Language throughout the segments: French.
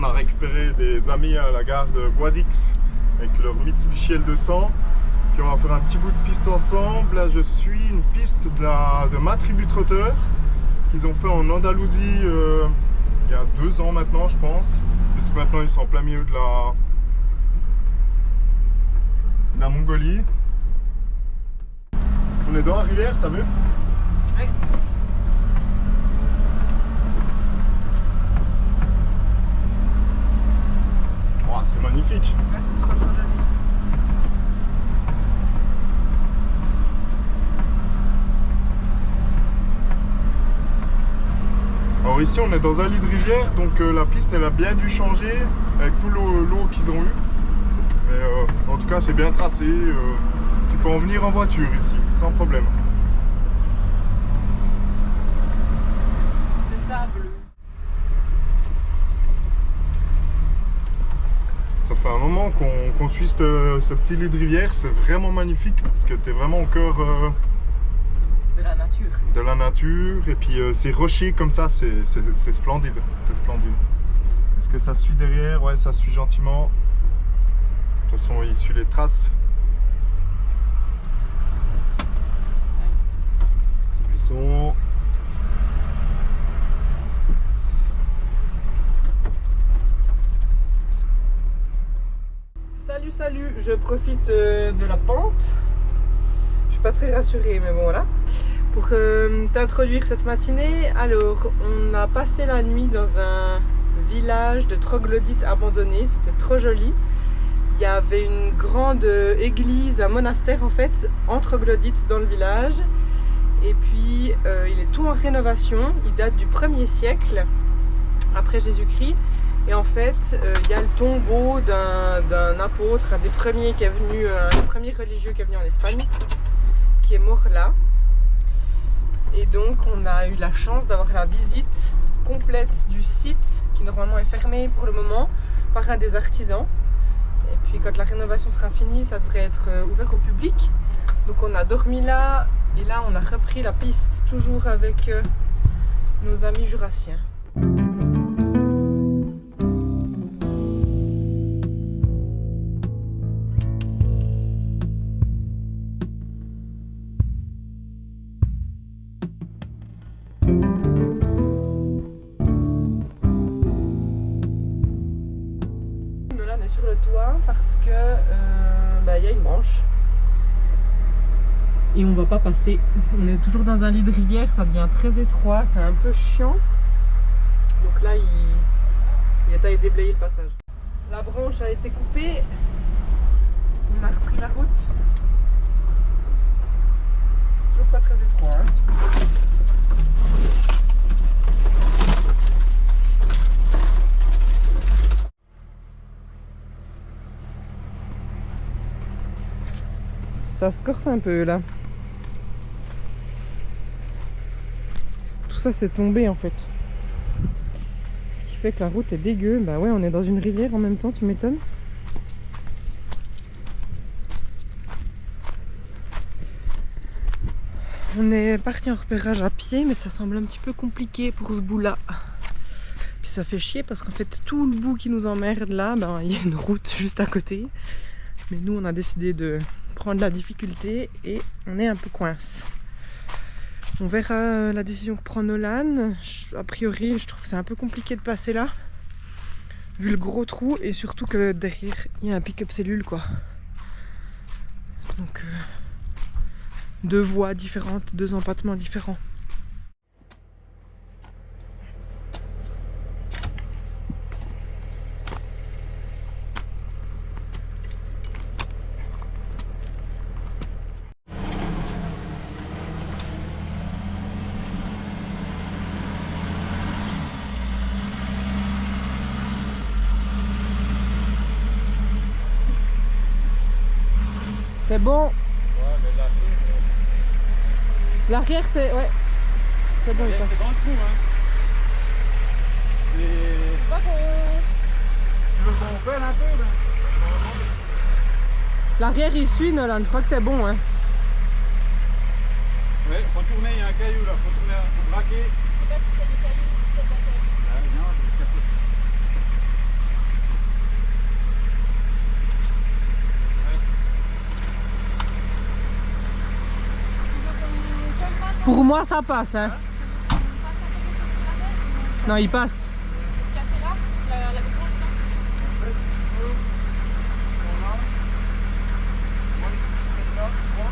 a récupéré des amis à la gare de Guadix avec leur Mitsubishi L200. Puis on va faire un petit bout de piste ensemble. Là je suis une piste de ma tribu trotteur qu'ils ont fait en Andalousie il y a 2 ans maintenant je pense. Puisque maintenant ils sont en plein milieu de la Mongolie. On est dans la rivière, t'as vu? Ouais. Oh, c'est magnifique. Ouais, c'est trop joli. Alors ici on est dans un lit de rivière, donc la piste elle a bien dû changer avec tout l'eau qu'ils ont eu. Mais en tout cas c'est bien tracé, tu peux en venir en voiture ici, sans problème. C'est sableux. Ça fait un moment qu'on suit ce petit lit de rivière, c'est vraiment magnifique parce que tu es vraiment au cœur De la nature. de la nature et puis ces rochers comme ça, c'est splendide, c'est splendide. Est-ce que ça suit derrière? Ouais, ça suit gentiment. De toute façon, il suit les traces. Petit buisson. Salut, je profite de la pente. Je suis pas très rassurée, mais bon voilà. Pour t'introduire cette matinée, alors on a passé la nuit dans un village de troglodytes abandonné, c'était trop joli. Il y avait une grande église, un monastère en fait, en troglodytes dans le village. Et puis il est tout en rénovation, il date du 1er siècle après Jésus-Christ. Et en fait, il y a le tombeau d'un apôtre, un des premiers qui est venu, un des premiers religieux qui est venu en Espagne, qui est mort là. Et donc on a eu la chance d'avoir la visite complète du site, qui normalement est fermé pour le moment, par un des artisans. Et puis quand la rénovation sera finie, ça devrait être ouvert au public. Donc on a dormi là, et là on a repris la piste, toujours avec nos amis jurassiens. Sur le toit parce que y a une branche et on va pas passer. On est toujours dans un lit de rivière, ça devient très étroit, c'est un peu chiant. Donc là il est à déblayer le passage. La branche a été coupée, on a repris la route. C'est toujours pas très étroit, hein. Ça se corse un peu là. Tout ça c'est tombé en fait. Ce qui fait que la route est dégueu. Bah ouais, on est dans une rivière en même temps, tu m'étonnes. On est parti en repérage à pied, mais ça semble un petit peu compliqué pour ce bout là. Puis ça fait chier parce qu'en fait tout le bout qui nous emmerde là, il y a une route juste à côté. Mais nous on a décidé de prendre la difficulté et on est un peu coince. On verra la décision que prend Nolan. A priori je trouve que c'est un peu compliqué de passer là vu le gros trou et surtout que derrière il y a un pick-up cellule quoi. Donc 2 voies différentes, 2 empattements différents. C'est bon. Ouais, mais L'arrière c'est... ouais. C'est bon, il passe. C'est dans le trou, hein. Et... Pas bon. Tu veux qu'on pèle un peu, là? L'arrière il suit Nolan, je crois que t'es bon hein. Ouais, faut tourner, il y a un caillou là, faut tourner, faut braquer. Je sais pas si c'est des cailloux ou si c'est de la terre. Ah, non, moi ça passe, hein. Non, il passe. Casser là, la grosse là. En fait, si tu veux, on a. Moi, je vais là, tu vois.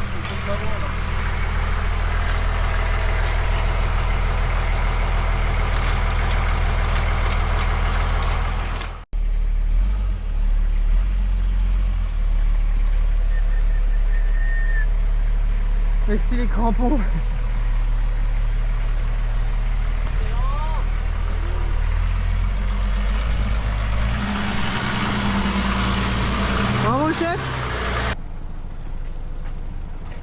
Je vais te l'avoir là. Merci les crampons. Bravo chef.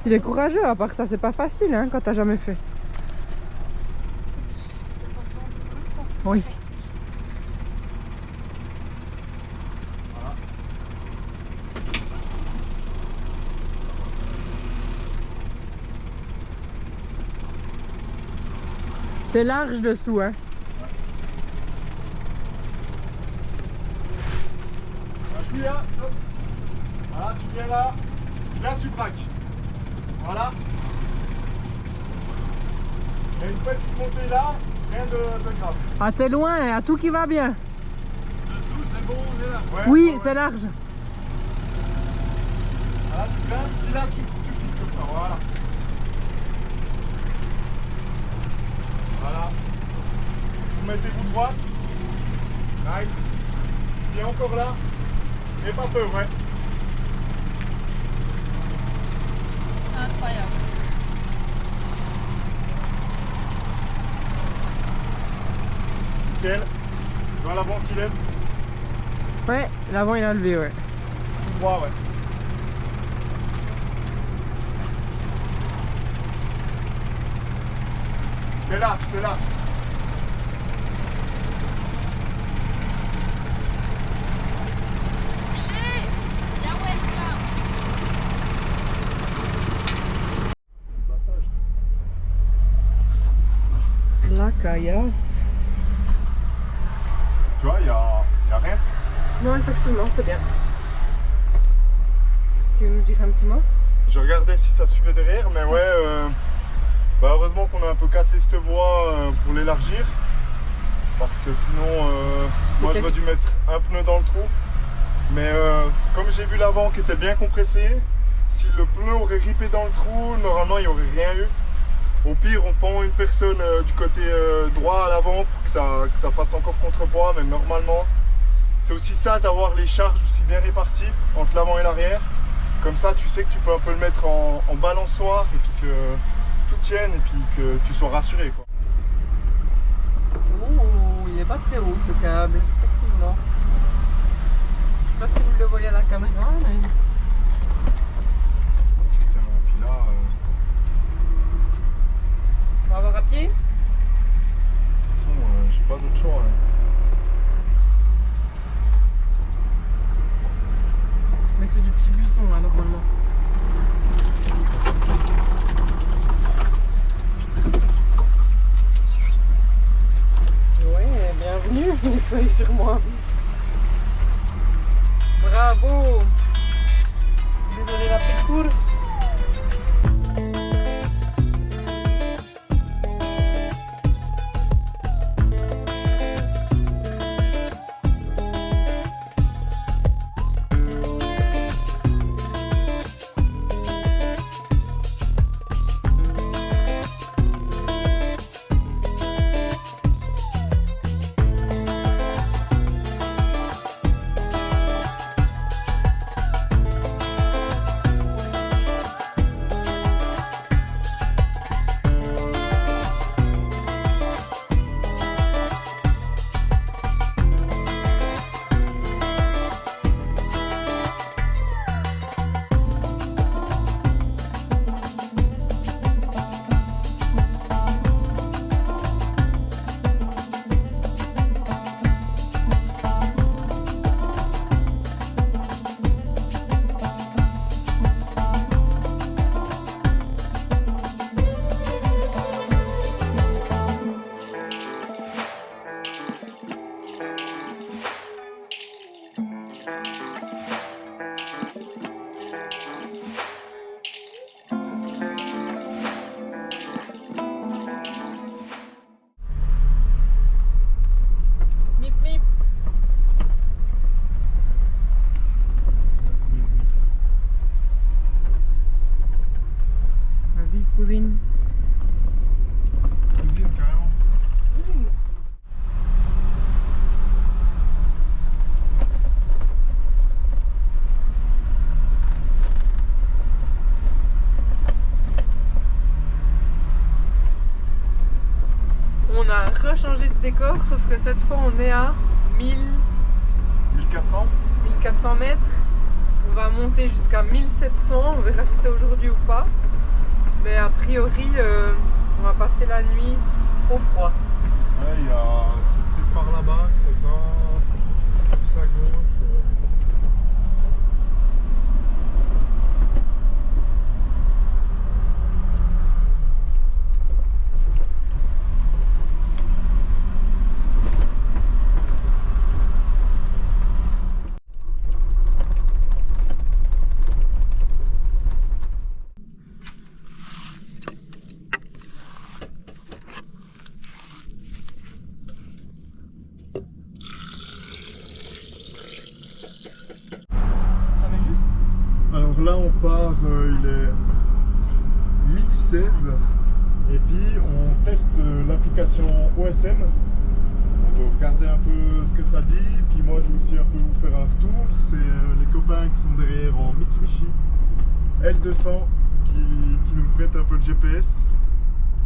Il est courageux, à part que ça c'est pas facile hein, quand t'as jamais fait. Oui. C'est large dessous, hein. Julia, stop. Voilà, tu viens là. Là, tu braques. Voilà. Et une petite montée là, rien de grave. Ah t'es loin, hein, à tout qui va bien. Dessous, c'est bon, on est là. Ouais, Oui, ouais, c'est ouais. large. Voilà, tu viens, puis là, tu piques comme ça, voilà. Voilà. Vous mettez vous droite. Nice. Viens encore là. N'aie pas peur, ouais. Incroyable. Nickel. Tu vois l'avant qui lève. Ouais, l'avant il a levé, ouais. Tout droit, ouais. T'es là, je te lâche. Allez, bien ouais, là. Passage. La caillasse. Tu vois, y a rien. Non, effectivement, c'est bien. Tu veux nous dire un petit mot? Je regardais si ça suivait derrière, mais ouais, bah heureusement qu'on a un peu cassé cette voie pour l'élargir. Parce que sinon, moi j'aurais dû mettre un pneu dans le trou. Mais comme j'ai vu l'avant qui était bien compressé, si le pneu aurait ripé dans le trou, normalement il n'y aurait rien eu. Au pire, on pend une personne du côté droit à l'avant pour que ça fasse encore contrepoids, mais normalement, c'est aussi ça d'avoir les charges aussi bien réparties entre l'avant et l'arrière. Comme ça, tu sais que tu peux un peu le mettre en balançoire et puis que tout tienne et puis que tu sois rassuré, quoi. Oh, il est pas très haut ce câble, effectivement. Je sais pas si vous le voyez à la caméra, mais... Putain, puis là... On va voir à pied. De toute façon, j'ai pas d'autre choix. Là. Mais c'est du petit buisson, là, normalement. Ouais, bienvenue, les feuilles sur moi. Bravo. Désolé la pétour. a rechangé de décor, sauf que cette fois on est à 1400. 1400 mètres. On va monter jusqu'à 1700, on verra si c'est aujourd'hui ou pas. Mais a priori, on va passer la nuit au froid. Ouais, c'est peut-être par là-bas que ça sent plus à gauche. Alors là on part, il est midi 16 et puis on teste l'application OSM. On va regarder un peu ce que ça dit, puis moi je vais aussi un peu vous faire un retour. C'est les copains qui sont derrière en Mitsubishi L200 qui nous prêtent un peu le GPS.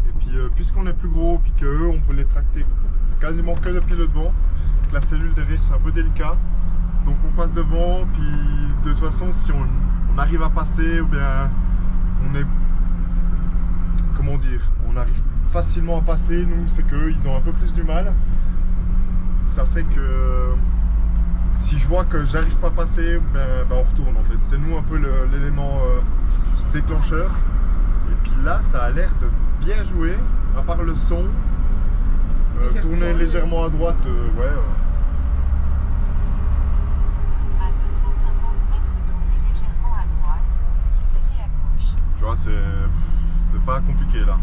Et puis puisqu'on est plus gros, puis qu'eux on peut les tracter quasiment que depuis le devant, que la cellule derrière c'est un peu délicat. Donc on passe devant, puis de toute façon si on arrive à passer, ou bien on est, comment dire, on arrive facilement à passer, nous c'est qu'eux ils ont un peu plus du mal. Ça fait que si je vois que j'arrive pas à passer, ben on retourne en fait. C'est nous un peu l'élément déclencheur. Et puis là ça a l'air de bien jouer, à part le son. Tourner légèrement à droite, ouais. À 250 mètres, tournez légèrement à droite, puis serrez à gauche. Tu vois, c'est pas compliqué là.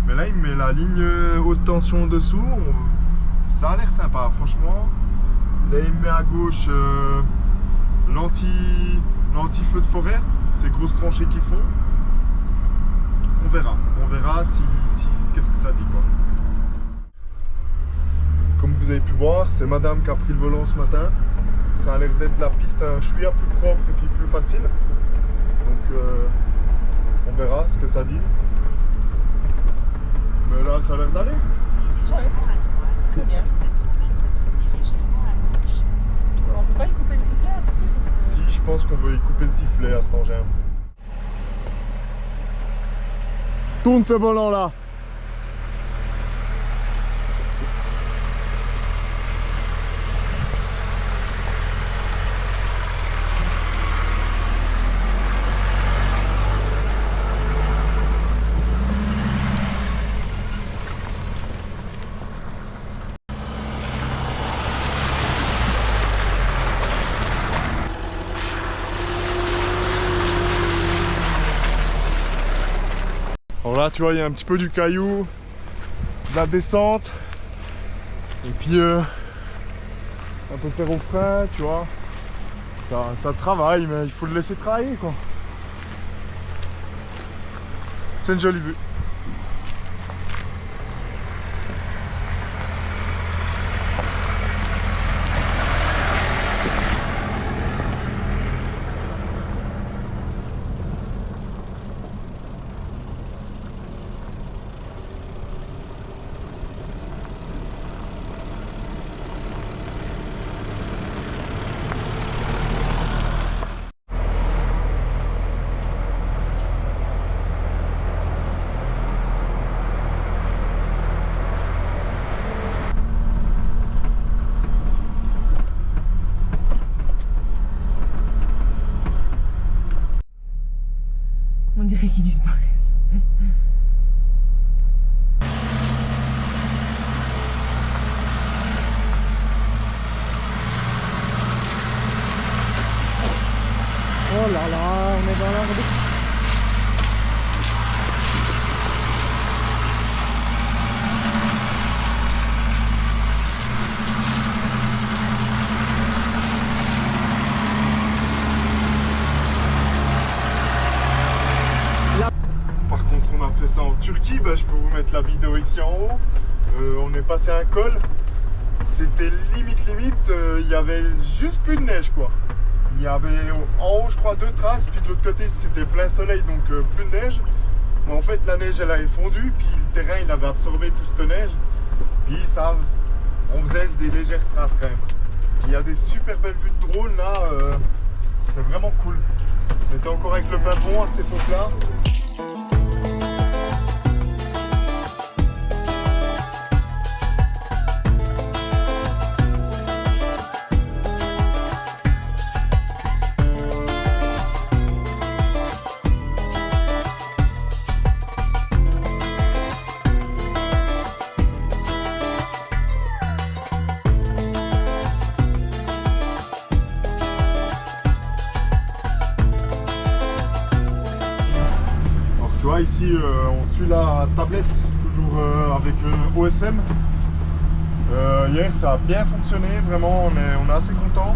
Mais là, il met la ligne haute tension dessous. Ça a l'air sympa, franchement. Là, il met à gauche l'anti-feu de forêt. Ces grosses tranchées qu'ils font. On verra si qu'est-ce que ça dit quoi. Comme vous avez pu voir, c'est madame qui a pris le volant ce matin. Ça a l'air d'être la piste un chouïa plus propre et puis plus facile. Donc on verra ce que ça dit. Mais là ça a l'air d'aller. Tournez légèrement à droite, Très bien. 700 mètres, tournez légèrement à gauche. On peut pas y couper le sifflet à ceci? Si, je pense qu'on veut y couper le sifflet à cet engin. Tourne ce volant là. Alors là tu vois il y a un petit peu du caillou, de la descente, et puis un peu de fer au frein, tu vois. Ça travaille mais il faut le laisser travailler quoi. C'est une jolie vue. On dirait qu'ils disparaissent. Oh là là, on est dans l'arbre. Par contre on a fait ça en Turquie, bah, je peux vous mettre la vidéo ici en haut. On est passé un col, c'était limite, il y avait juste plus de neige quoi. Il y avait en haut je crois 2 traces, puis de l'autre côté c'était plein soleil donc plus de neige. Mais en fait la neige elle avait fondu, puis le terrain il avait absorbé toute cette neige. Puis ça, on faisait des légères traces quand même. Puis il y a des super belles vues de drone là, c'était vraiment cool. On était encore avec le pimpon à cette époque-là. Tu vois ici on suit la tablette toujours avec OSM. Hier ça a bien fonctionné, vraiment on est assez content.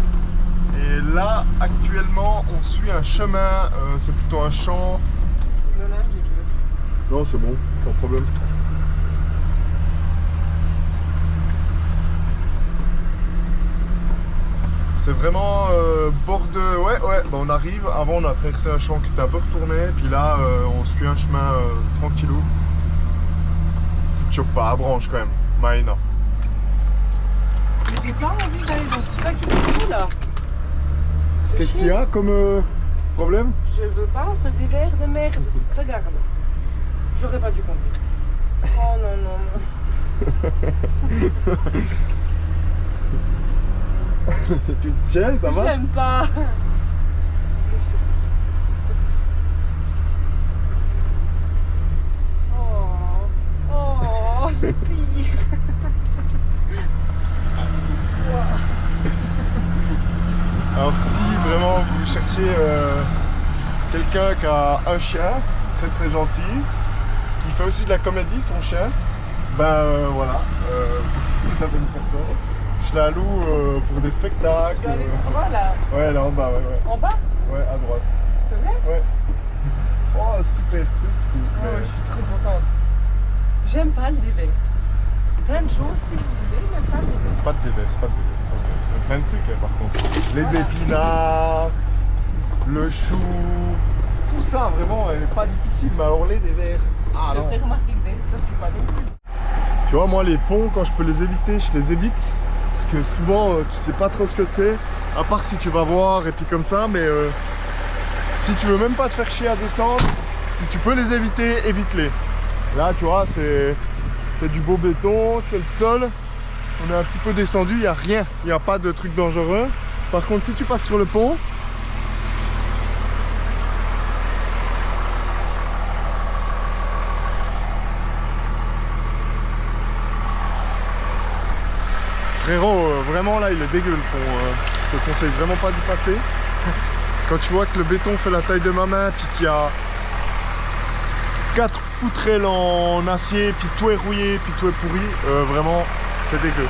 Et là actuellement on suit un chemin, c'est plutôt un champ. Non c'est bon, pas de problème. C'est vraiment bord de... Ouais, bah on arrive. Avant, on a traversé un champ qui était un peu retourné. Puis là, on suit un chemin tranquillou. Tu te chopes pas à branche quand même, Maïna. Mais j'ai pas envie d'aller dans ce fucking trou là. Qu'est-ce qu'il y a comme problème? Je veux pas ce dévers de merde. Regarde. J'aurais pas dû conduire. Oh non, non, non. Tu te tiens, ça va? J'aime pas. Oh, c'est pire. Alors si vraiment vous cherchez quelqu'un qui a un chien très gentil, qui fait aussi de la comédie, son chien, ben voilà, vous avez une personne. Je la loue pour des spectacles. Tu dois aller en bas là. Ouais, là en bas, ouais. En bas? Ouais, à droite. C'est vrai? Ouais. Oh, super cool. Oh, je suis trop contente. J'aime pas le dévers. Plein de choses si vous voulez, mais pas le dévers. Pas de dévers, pas de dévers. Okay. Il y a plein de trucs par contre. Les épinards, le chou, tout ça vraiment est pas difficile, mais alors les dévers. Ah Je non. fais remarquer que ça je suis pas non plus. Tu vois, moi les ponts, quand je peux les éviter, je les évite. Parce que souvent, tu sais pas trop ce que c'est. À part si tu vas voir et puis comme ça, mais si tu veux même pas te faire chier à descendre, si tu peux les éviter, évite-les. Là, tu vois, c'est du beau béton, c'est le sol. On est un petit peu descendu, il n'y a rien. Il n'y a pas de truc dangereux. Par contre, si tu passes sur le pont, frérot, vraiment là il est dégueu le pont, je te conseille vraiment pas d'y passer. Quand tu vois que le béton fait la taille de ma main, puis qu'il y a 4 poutrelles en acier, puis tout est rouillé, puis tout est pourri, vraiment c'est dégueu.